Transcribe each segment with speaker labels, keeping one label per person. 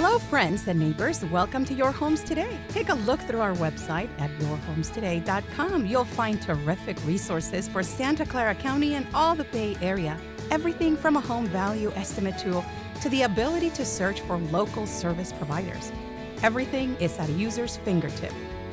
Speaker 1: Hello, friends and neighbors. Welcome to Your Homes Today. Take a look through our website at YourHomesToday.com. You'll find terrific resources for Santa Clara County and all the Bay Area. Everything from a home value estimate tool to the ability to search for local service providers. Everything is at a user's fingertip.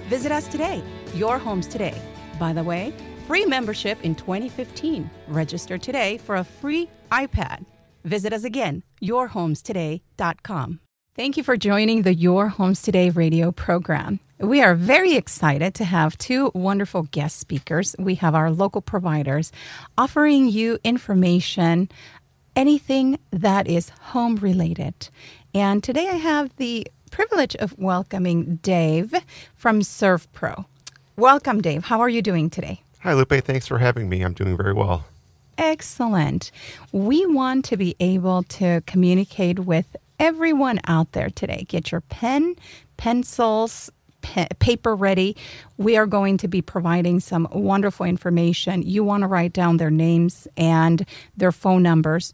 Speaker 1: Visit us today, Your Homes Today. By the way, free membership in 2015. Register today for a free iPad. Visit us again, YourHomesToday.com. Thank you for joining the Your Homes Today radio program. We are very excited to have two wonderful guest speakers. We have our local providers offering you information, anything that is home related. And today I have the privilege of welcoming Dave from Servpro. Welcome, Dave. How are you doing today?
Speaker 2: Hi, Lupe. Thanks for having me. I'm doing very well.
Speaker 1: Excellent. We want to be able to communicate with everyone out there today. Get your pen, pencils, paper ready. We are going to be providing some wonderful information. You want to write down their names and their phone numbers.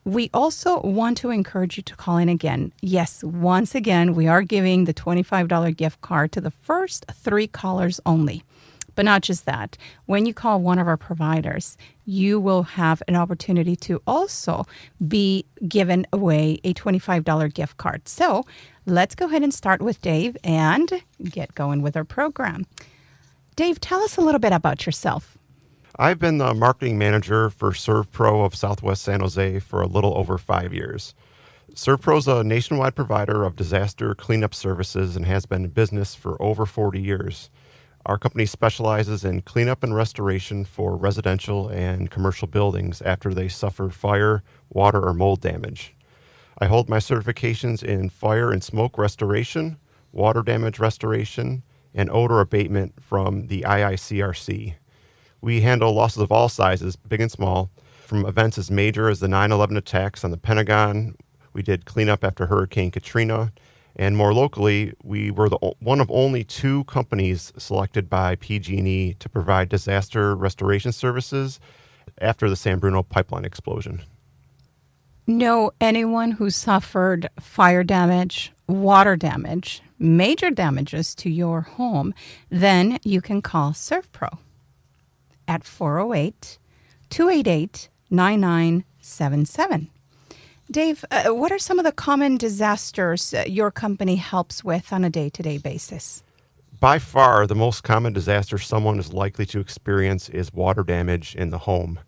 Speaker 1: We also want to encourage you to call in again. Yes, once again, we are giving the $25 gift card to the first 3 callers only. But not just that. When you call one of our providers, you will have an opportunity to also be given away a $25 gift card. So let's go ahead and start with Dave and get going with our program. Dave, tell us a little bit about yourself.
Speaker 2: I've been the marketing manager for Servpro of Southwest San Jose for a little over 5 years. Servpro is a nationwide provider of disaster cleanup services and has been in business for over 40 years. Our company specializes in cleanup and restoration for residential and commercial buildings after they suffer fire, water, or mold damage. I hold my certifications in fire and smoke restoration, water damage restoration, and odor abatement from the IICRC. We handle losses of all sizes, big and small, from events as major as the 9/11 attacks on the Pentagon. We did cleanup after Hurricane Katrina. And more locally, we were one of only 2 companies selected by PG&E to provide disaster restoration services after the San Bruno pipeline explosion.
Speaker 1: Know anyone who suffered fire damage, water damage, major damages to your home, then you can call Servpro at 408-288-9977. Dave, what are some of the common disasters your company helps with on a day-to-day basis?
Speaker 2: By far, the most common disaster someone is likely to experience is water damage in the home.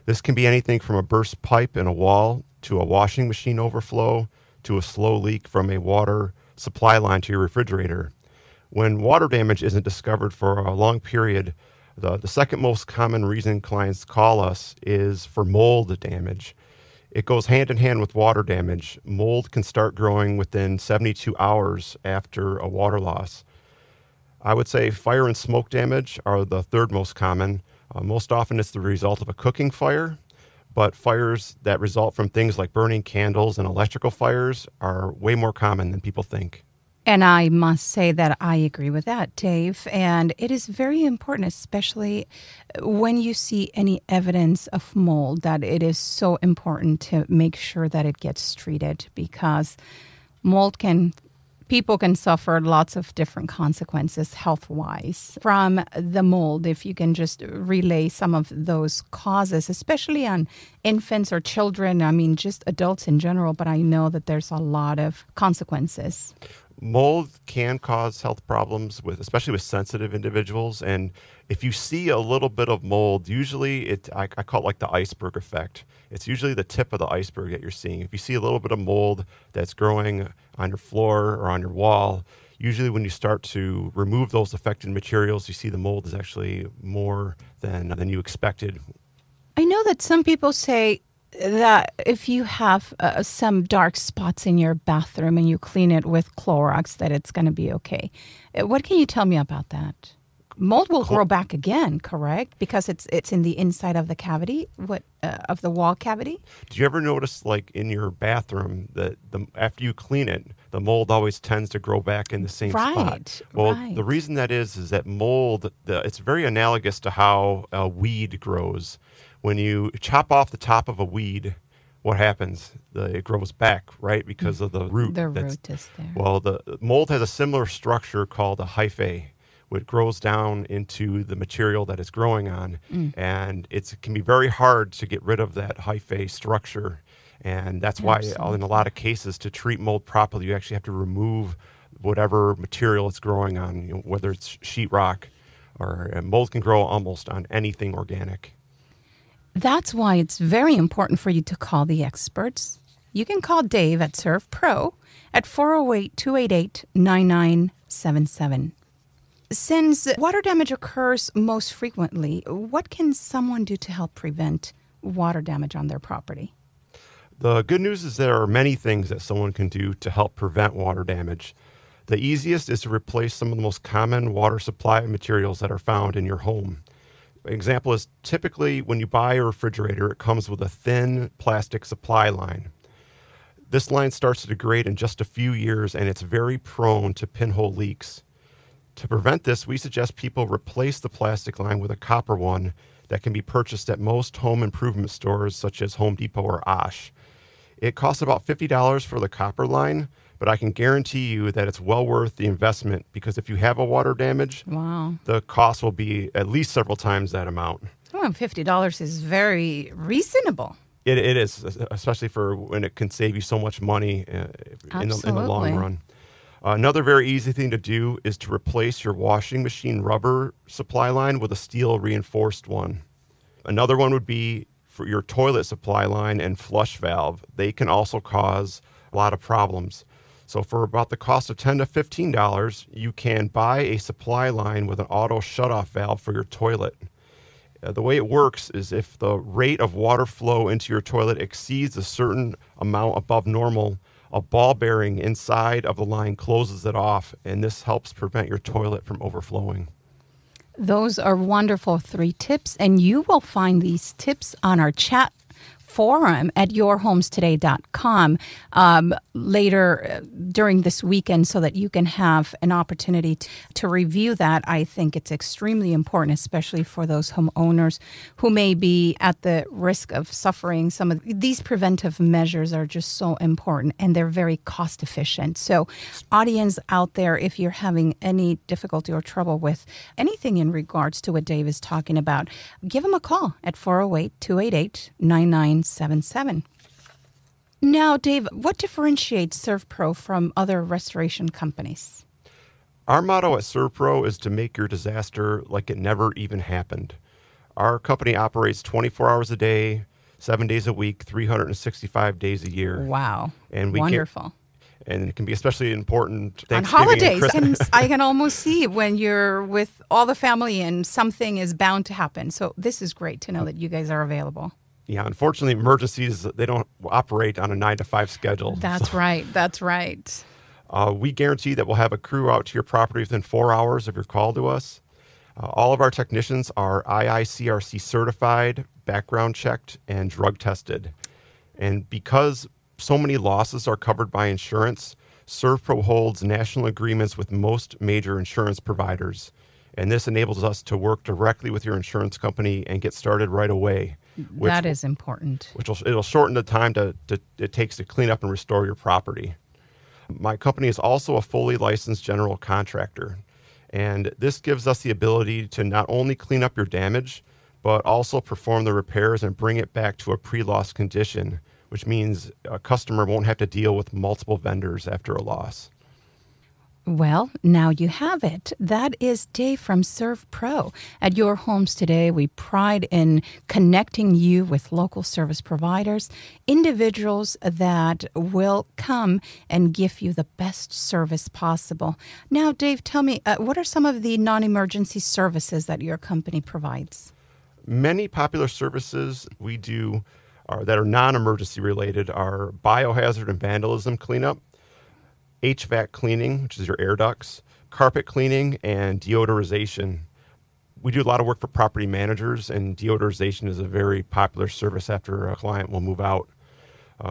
Speaker 2: This can be anything from a burst pipe in a wall to a washing machine overflow to a slow leak from a water supply line to your refrigerator. When water damage isn't discovered for a long period, the second most common reason clients call us is for mold damage. It goes hand in hand with water damage. Mold can start growing within 72 hours after a water loss. I would say fire and smoke damage are the third most common. Most often it's the result of a cooking fire, but fires that result from things like burning candles and electrical fires are way more common than people think.
Speaker 1: And I must say that I agree with that, Dave. And it is very important, especially when you see any evidence of mold, that it is so important to make sure that it gets treated, because people can suffer lots of different consequences health-wise from the mold. If you can just relay some of those causes, especially on infants or children, I mean, just adults in general, but I know that there's a lot of consequences.
Speaker 2: Mold can cause health problems, especially with sensitive individuals. And if you see a little bit of mold, usually I call it like the iceberg effect. It's usually the tip of the iceberg that you're seeing. If you see a little bit of mold that's growing on your floor or on your wall, usually when you start to remove those affected materials, you see the mold is actually more than you expected.
Speaker 1: I know that some people say that if you have some dark spots in your bathroom and you clean it with Clorox, that it's going to be okay. What can you tell me about that? Mold will grow back again, correct? Because it's in the inside of the cavity, of the wall cavity.
Speaker 2: Do you ever notice, like in your bathroom, that after you clean it, the mold always tends to grow back in the same spot? Well, the reason that is that mold, it's very analogous to how a weed grows. When you chop off the top of a weed, what happens? It grows back, right, because of the root.
Speaker 1: The root is there.
Speaker 2: Well, the mold has a similar structure called a hyphae, which grows down into the material that it's growing on, and it can be very hard to get rid of that hyphae structure, and that's why in a lot of cases, to treat mold properly, you actually have to remove whatever material it's growing on, whether it's sheetrock, or mold can grow almost on anything organic.
Speaker 1: That's why it's very important for you to call the experts. You can call Dave at Servpro at 408-288-9977. Since water damage occurs most frequently, what can someone do to help prevent water damage on their property?
Speaker 2: The good news is there are many things that someone can do to help prevent water damage. The easiest is to replace some of the most common water supply materials that are found in your home. An example is typically when you buy a refrigerator, it comes with a thin plastic supply line. This line starts to degrade in just a few years, and it's very prone to pinhole leaks. To prevent this, we suggest people replace the plastic line with a copper one that can be purchased at most home improvement stores such as Home Depot or Osh. It costs about $50 for the copper line, but I can guarantee you that it's well worth the investment, because if you have a water damage, the cost will be at least several times that amount.
Speaker 1: Well, $50 is very reasonable.
Speaker 2: It is, especially for when it can save you so much money in the long run. Another very easy thing to do is to replace your washing machine rubber supply line with a steel reinforced one. Another one would be for your toilet supply line and flush valve. They can also cause a lot of problems. So for about the cost of $10 to $15, you can buy a supply line with an auto shutoff valve for your toilet. The way it works is if the rate of water flow into your toilet exceeds a certain amount above normal, a ball bearing inside of the line closes it off, and this helps prevent your toilet from overflowing.
Speaker 1: Those are wonderful 3 tips, and you will find these tips on our chat forum at YourHomesToday.com later during this weekend, so that you can have an opportunity to review that. I think it's extremely important, especially for those homeowners who may be at the risk of suffering. Some of these preventive measures are just so important, and they're very cost efficient. So audience out there, if you're having any difficulty or trouble with anything in regards to what Dave is talking about, give him a call at 408-288-9977. Now, Dave, what differentiates Servpro from other restoration companies?
Speaker 2: Our motto at Servpro is to make your disaster like it never even happened. Our company operates 24 hours a day, 7 days a week, 365 days a year.
Speaker 1: Wow.
Speaker 2: And
Speaker 1: wonderful.
Speaker 2: And it can be especially important
Speaker 1: on holidays. I can almost see when you're with all the family and something is bound to happen. So this is great to know that you guys are available.
Speaker 2: Yeah, unfortunately, emergencies, they don't operate on a 9-to-5 schedule.
Speaker 1: That's right. That's right.
Speaker 2: We guarantee that we'll have a crew out to your property within 4 hours of your call to us. All of our technicians are IICRC certified, background checked, and drug tested. And because so many losses are covered by insurance, Servpro holds national agreements with most major insurance providers. And this enables us to work directly with your insurance company and get started right away.
Speaker 1: That is important.
Speaker 2: It'll shorten the time it takes to clean up and restore your property. My company is also a fully licensed general contractor, and this gives us the ability to not only clean up your damage, but also perform the repairs and bring it back to a pre-loss condition, which means a customer won't have to deal with multiple vendors after a loss.
Speaker 1: Well, now you have it. That is Dave from Servpro. At Your Homes Today, we pride in connecting you with local service providers, individuals that will come and give you the best service possible. Now, Dave, tell me, what are some of the non-emergency services that your company provides?
Speaker 2: Many popular services we do that are non-emergency related are biohazard and vandalism cleanup, HVAC cleaning, which is your air ducts, carpet cleaning, and deodorization. We do a lot of work for property managers, and deodorization is a very popular service after a client will move out.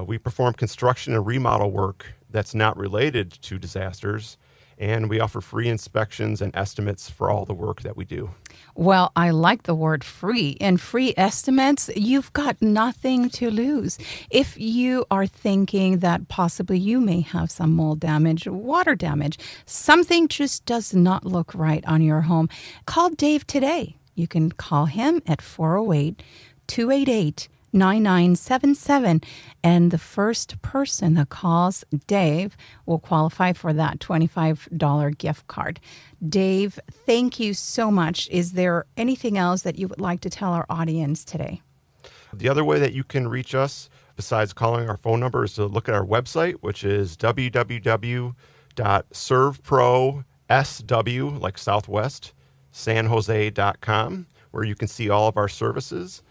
Speaker 2: We perform construction and remodel work that's not related to disasters, And we offer free inspections and estimates for all the work that we do.
Speaker 1: Well, I like the word free. And free estimates, you've got nothing to lose. If you are thinking that possibly you may have some mold damage, water damage, something just does not look right on your home, call Dave today. You can call him at 408-288-9977, and the first person that calls Dave will qualify for that $25 gift card. Dave, thank you so much. Is there anything else that you would like to tell our audience today?
Speaker 2: The other way that you can reach us, besides calling our phone number, is to look at our website, which is www.servpro SW, like Southwest, San Jose.com, where you can see all of our services.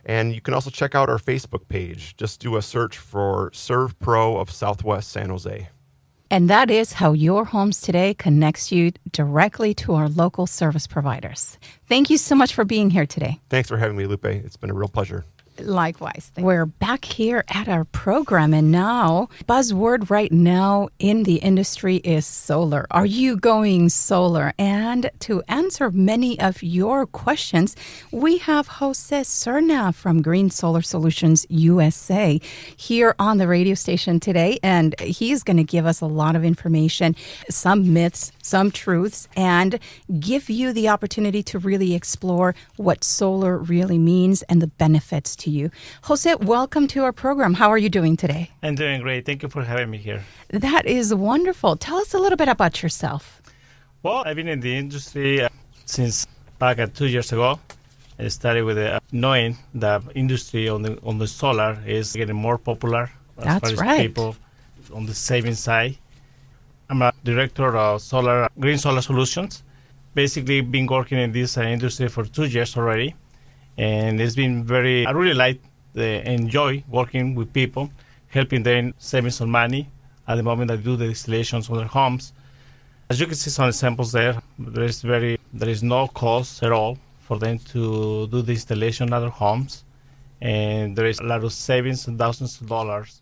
Speaker 2: And you can also check out our Facebook page. Just do a search for Servpro of Southwest San Jose.
Speaker 1: And that is how Your Homes Today connects you directly to our local service providers. Thank you so much for being here today.
Speaker 2: Thanks for having me, Lupe. It's been a real pleasure.
Speaker 1: Likewise. We're back here at our program, and now, buzzword right now in the industry is solar. Are you going solar? And to answer many of your questions, we have Jose Cerna from Green Solar Solutions USA here on the radio station today, and he's going to give us a lot of information, some myths, some truths, and give you the opportunity to really explore what solar really means and the benefits to you. Jose, welcome to our program. How are you doing today?
Speaker 3: I'm doing great. Thank you for having me here.
Speaker 1: That is wonderful. Tell us a little bit about yourself.
Speaker 3: Well, I've been in the industry since back 2 years ago. I started with knowing the industry on the solar is getting more popular.
Speaker 1: That's right.
Speaker 3: People on the saving side. I'm a director of Green Solar Solutions. Basically, been working in this industry for 2 years already. And it's been I really enjoy working with people, helping them saving some money at the moment I do the installations on their homes. As you can see some examples there, there is no cost at all for them to do the installation at their homes. And there is a lot of savings and thousands of dollars.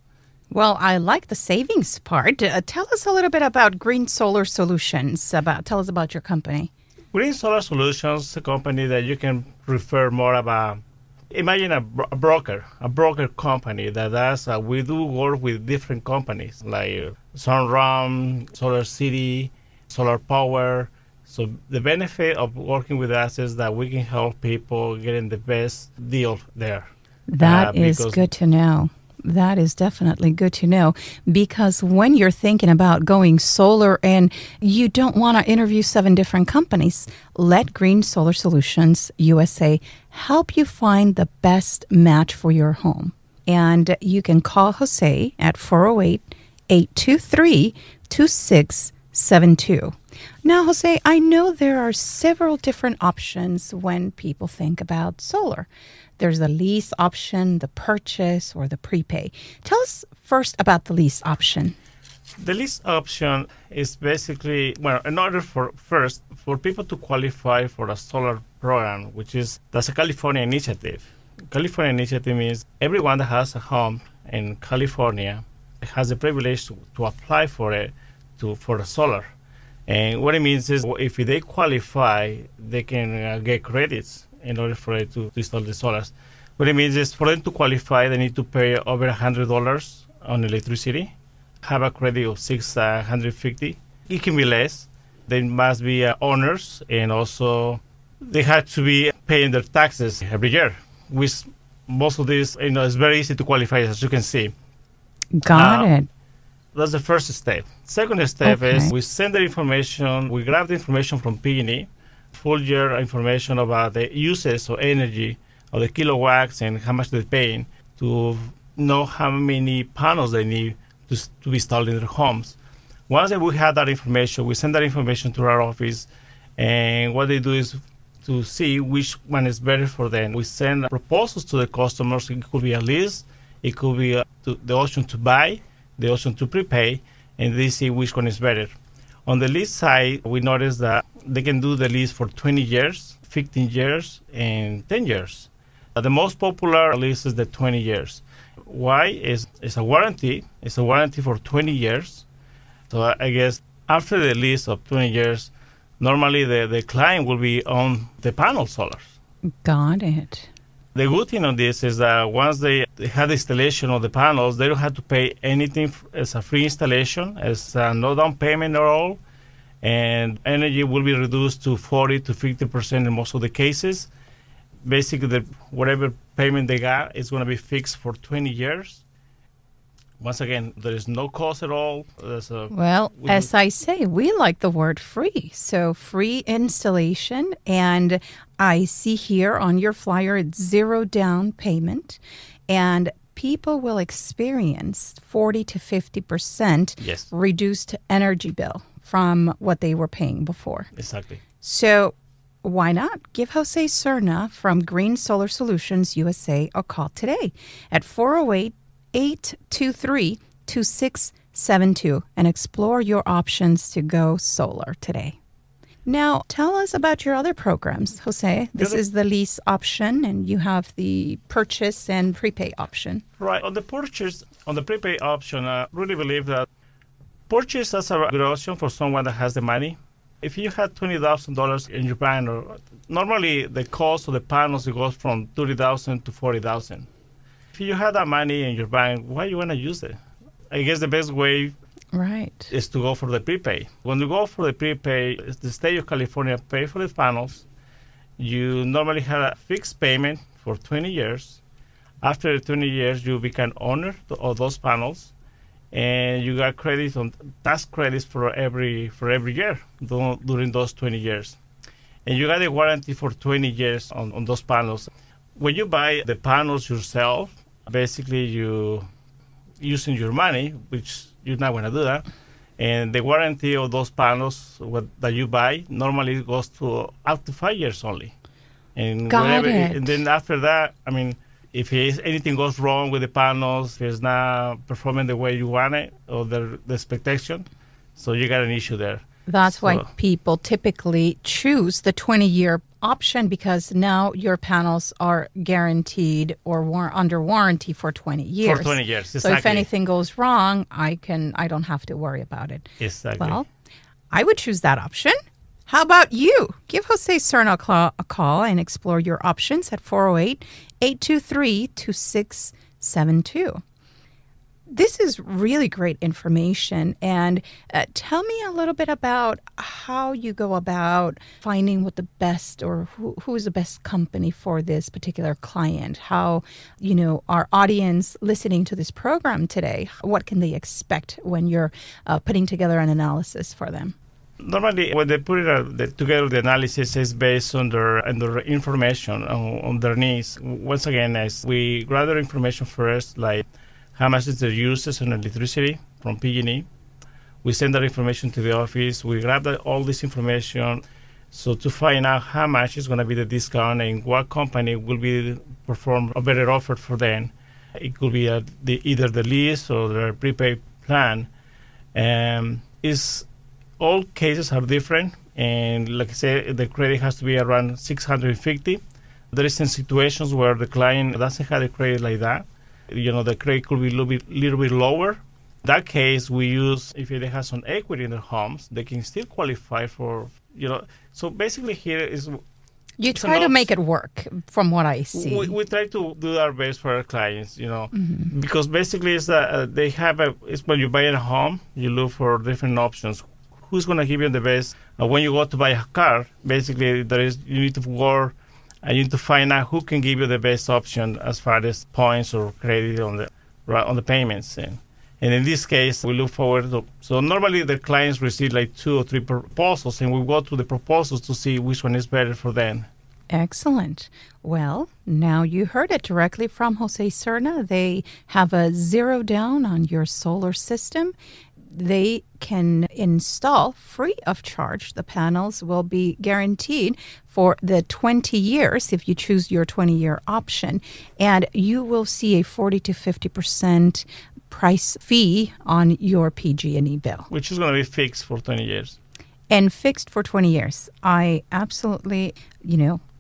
Speaker 1: Well, I like the savings part. Tell us a little bit about Green Solar Solutions. Tell us about your company.
Speaker 3: Green Solar Solutions is a company that you can refer more about. Imagine a broker company that does. We do work with different companies like Sunrun, Solar City, Solar Power. So the benefit of working with us is that we can help people getting the best deal there.
Speaker 1: That is good to know. That is definitely good to know, because when you're thinking about going solar and you don't want to interview 7 different companies, let Green Solar Solutions USA help you find the best match for your home. And you can call Jose at 408-823-2672. Now, Jose, I know there are several different options when people think about solar. There's the lease option, the purchase, or the prepay. Tell us first about the lease option.
Speaker 3: The lease option is basically, in order for people to qualify for a solar program, that's a California initiative. California initiative means everyone that has a home in California has the privilege to apply for it for a solar. And what it means is if they qualify, they can get credits in order for it to install the solars. What it means is for them to qualify, they need to pay over $100 on electricity, have a credit of $650. It can be less. They must be owners, and also they have to be paying their taxes every year. With most of this, it's very easy to qualify, as you can see.
Speaker 1: Got it.
Speaker 3: That's the first step. Second step is we send the information, we grab the information from PG&E, full year information about the uses of energy, of the kilowatts, and how much they're paying to know how many panels they need to be installed in their homes. Once that we have that information, we send that information to our office, and what they do is to see which one is better for them. We send proposals to the customers. It could be a lease, it could be the option to buy, the option to prepay, and they see which one is better. On the lease side, we notice that they can do the lease for 20 years, 15 years, and 10 years. The most popular lease is the 20 years. Why? It's a warranty. It's a warranty for 20 years. So I guess After the lease of 20 years, normally the client will be on the panel solars.
Speaker 1: Got it.
Speaker 3: The good thing on this is that once they have the installation of the panels, they don't have to pay anything as a free installation, as no down payment at all, and energy will be reduced to 40 to 50% in most of the cases. Basically, whatever payment they got is going to be fixed for 20 years. Once again, there is no cost at all.
Speaker 1: Well, as I say, we like the word free. So free installation. And I see here on your flyer, it's 0 down payment. And people will experience 40 to 50% reduced energy bill from what they were paying before.
Speaker 3: Exactly.
Speaker 1: So why not give Jose Cerna from Green Solar Solutions USA a call today at 408-823-2672 and explore your options to go solar today. Now, tell us about your other programs, Jose. This is the lease option, and you have the purchase and prepay option.
Speaker 3: Right. On the prepay option, I really believe that purchase is a good option for someone that has the money. If you had $20,000 in your bank, normally the cost of the panels goes from $30,000 to $40,000. If you have that money in your bank, why you want to use it? I guess the best way is to go for the prepay. When you go for the prepay, the state of California pay for the panels. You normally have a fixed payment for 20 years. After 20 years, you become owner of those panels, and you got credit on tax credits for every year during those 20 years. And you got a warranty for 20 years on those panels. When you buy the panels yourself, basically you using your money, which you're not going to do that, and the warranty of those panels that you buy normally goes to up to 5 years only. And and then after that, I mean, if anything goes wrong with the panels, if it's not performing the way you want it or the expectation, so you got an issue there.
Speaker 1: That's why people typically choose the 20-year option, because now your panels are guaranteed or under warranty for 20 years.
Speaker 3: For 20 years, exactly.
Speaker 1: So if anything goes wrong, I don't have to worry about it.
Speaker 3: Exactly.
Speaker 1: Well, I would choose that option. How about you? Give Jose Cerna a call and explore your options at 408-823-2672. This is really great information. And tell me a little bit about how you go about finding what the best, or who is the best company for this particular client. How, our audience listening to this program today, what can they expect when you're putting together an analysis for them?
Speaker 3: Normally, when they put together, the analysis is based on their information, on their needs. Once again, as we gather information first, like how much is their uses on electricity from PG&E. We send that information to the office. We grab all this information so to find out how much is going to be the discount and what company will perform a better offer for them. It could be either the lease or the prepaid plan. All cases are different, and like I said, the credit has to be around 650. There is some situations where the client doesn't have a credit like that. The credit could be a little bit lower. In that case, we use, if they have some equity in their homes, they can still qualify for, So basically here is...
Speaker 1: You try to make it work, from what I see.
Speaker 3: We try to do our best for our clients, because basically it's they have it's when you buy a home, you look for different options. Who's going to give you the best? When you go to buy a car, basically you need to work. And you need to find out who can give you the best option as far as points or credit on the payments. And in this case, we look forward to. So normally the clients receive like 2 or 3 proposals, and we go through the proposals to see which one is better for them.
Speaker 1: Excellent. Well, now you heard it directly from Jose Cerna. They have a 0 down on your solar system. They can install free of charge. The panels will be guaranteed for the 20 years if you choose your 20-year option. And you will see a 40 to 50% price fee on your PG&E bill.
Speaker 3: Which is going to be fixed for 20 years.
Speaker 1: And fixed for 20 years. I absolutely,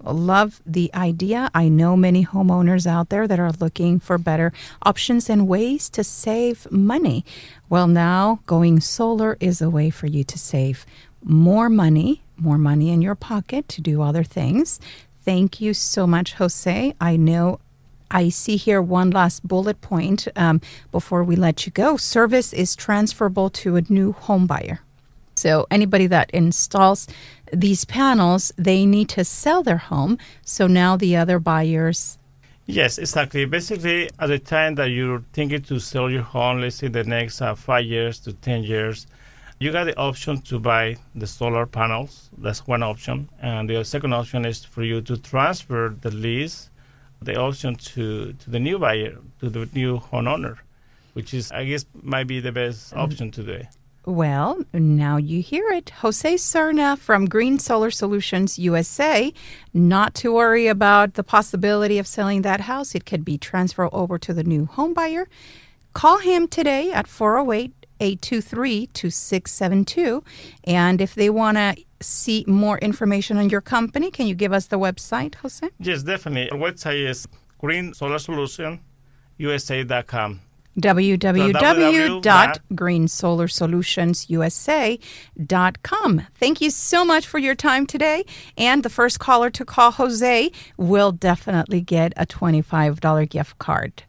Speaker 1: Love the idea. I know many homeowners out there that are looking for better options and ways to save money. Well, now going solar is a way for you to save more money in your pocket to do other things. Thank you so much, Jose. I see here one last bullet point before we let you go. Service is transferable to a new home buyer. So anybody that installs these panels, they need to sell their home. So now the other buyers.
Speaker 3: Yes, exactly. Basically, at the time that you're thinking to sell your home, let's say the next 5 years to 10 years, you got the option to buy the solar panels. That's one option. And the second option is for you to transfer the lease, the option to the new buyer, to the new homeowner, which is, I guess, might be the best option today.
Speaker 1: Well, now you hear it. Jose Cerna from Green Solar Solutions USA. Not to worry about the possibility of selling that house. It could be transferred over to the new home buyer. Call him today at 408-823-2672. And if they want to see more information on your company, can you give us the website, Jose?
Speaker 3: Yes, definitely. Our website is greensolarsolutionsUSA.com.
Speaker 1: www.greensolarsolutionsUSA.com. Thank you so much for your time today. And the first caller to call Jose will definitely get a $25 gift card.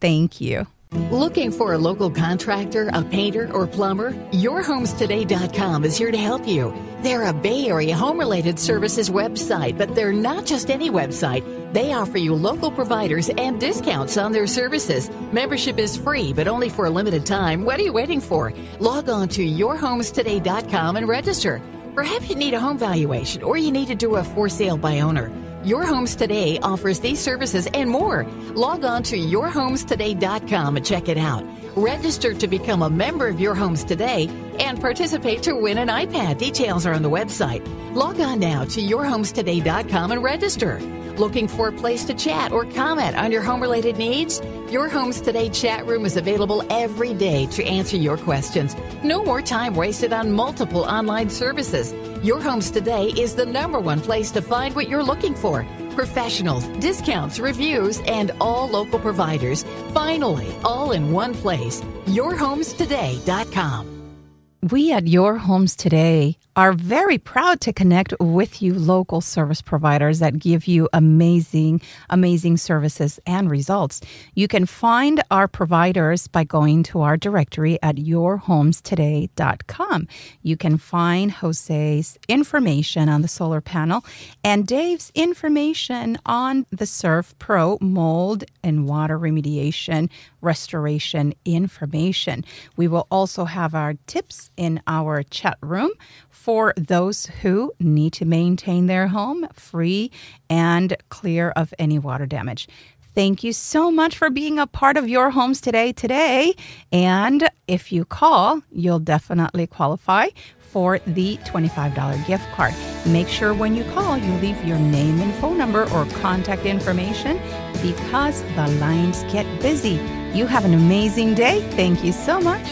Speaker 1: Thank you.
Speaker 4: Looking for a local contractor, a painter, or plumber? YourHomesToday.com is here to help you. They're a Bay Area home-related services website, but they're not just any website. They offer you local providers and discounts on their services. Membership is free, but only for a limited time. What are you waiting for? Log on to YourHomesToday.com and register. Perhaps you need a home valuation or you need to do a for sale by owner. Your Homes Today offers these services and more. Log on to YourHomesToday.com and check it out. Register to become a member of Your Homes Today and participate to win an iPad. Details are on the website. Log on now to YourHomesToday.com and register. Looking for a place to chat or comment on your home-related needs? Your Homes Today chat room is available every day to answer your questions. No more time wasted on multiple online services. Your Homes Today is the #1 place to find what you're looking for. Professionals, discounts, reviews, and all local providers. Finally, all in one place. YourHomesToday.com.
Speaker 1: We at Your Homes Today are very proud to connect with you local service providers that give you amazing services and results. You can find our providers by going to our directory at YourHomesToday.com. You can find Jose's information on the solar panel and Dave's information on the Servpro mold and water remediation restoration information. We will also have our tips in our chat room for those who need to maintain their home free and clear of any water damage. Thank you so much for being a part of Your Homes today. And if you call, you'll definitely qualify for the $25 gift card. Make sure when you call, you leave your name and phone number or contact information because the lines get busy. You have an amazing day. Thank you so much.